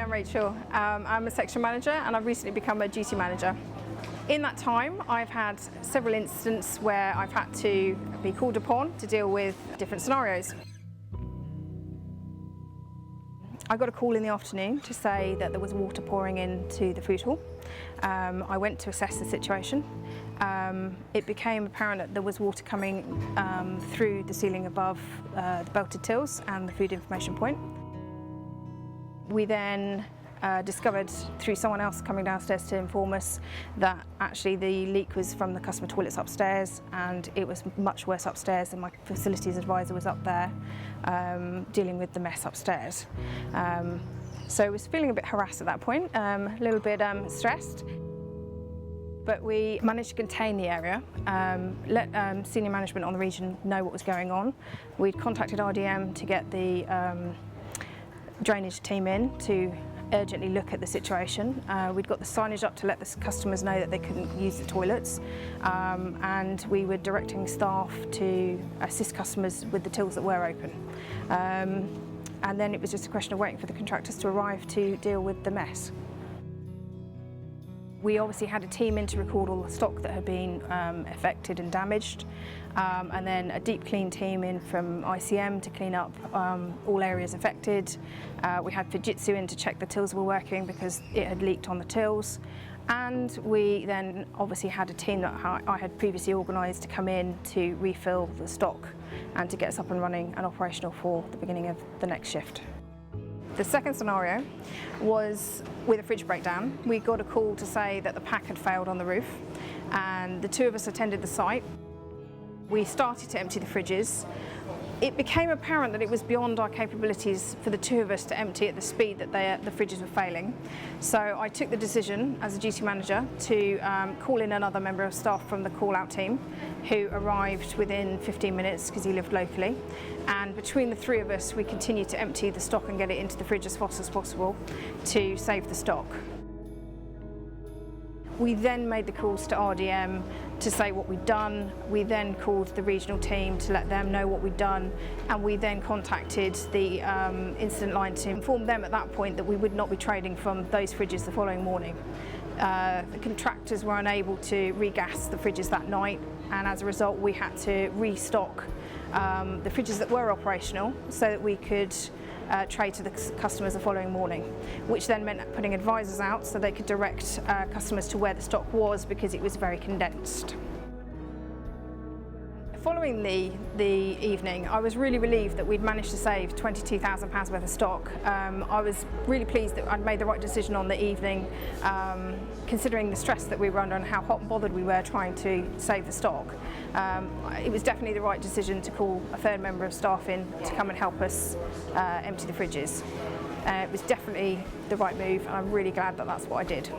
I'm Rachel. I'm a section manager and I've recently become a duty manager. In that time, I've had several incidents where I've had to be called upon to deal with different scenarios. I got a call in the afternoon to say that there was water pouring into the food hall. I went to assess the situation. It became apparent that there was water coming through the ceiling above the belted tills and the food information point. We then discovered through someone else coming downstairs to inform us that actually the leak was from the customer toilets upstairs, and it was much worse upstairs, and my facilities advisor was up there dealing with the mess upstairs. So I was feeling a bit harassed at that point, a little bit stressed. But we managed to contain the area, let senior management on the region know what was going on. We'd contacted RDM to get the drainage team in to urgently look at the situation. We'd got the signage up to let the customers know that they couldn't use the toilets, and we were directing staff to assist customers with the tills that were open. And then it was just a question of waiting for the contractors to arrive to deal with the mess. We obviously had a team in to record all the stock that had been affected and damaged, and then a deep clean team in from ICM to clean up all areas affected. We had Fujitsu in to check the tills were working because it had leaked on the tills. And we then obviously had a team that I had previously organised to come in to refill the stock and to get us up and running and operational for the beginning of the next shift. The second scenario was with a fridge breakdown. We got a call to say that the pack had failed on the roof, and the two of us attended the site. We started to empty the fridges. It became apparent that it was beyond our capabilities for the two of us to empty at the speed that the fridges were failing. So I took the decision as a duty manager to call in another member of staff from the call-out team, who arrived within 15 minutes because he lived locally. And between the three of us, we continued to empty the stock and get it into the fridge as fast as possible to save the stock. We then made the calls to RDM to say what we'd done. We then called the regional team to let them know what we'd done, and we then contacted the incident line to inform them at that point that we would not be trading from those fridges the following morning. The contractors were unable to regas the fridges that night, and as a result we had to restock the fridges that were operational so that we could trade to the customers the following morning, which then meant putting advisors out so they could direct customers to where the stock was because it was very condensed. Following the evening, I was really relieved that we'd managed to save £22,000 worth of stock. I was really pleased that I'd made the right decision on the evening, considering the stress that we were under and how hot and bothered we were trying to save the stock. It was definitely the right decision to call a third member of staff in to come and help us empty the fridges. It was definitely the right move, and I'm really glad that that's what I did.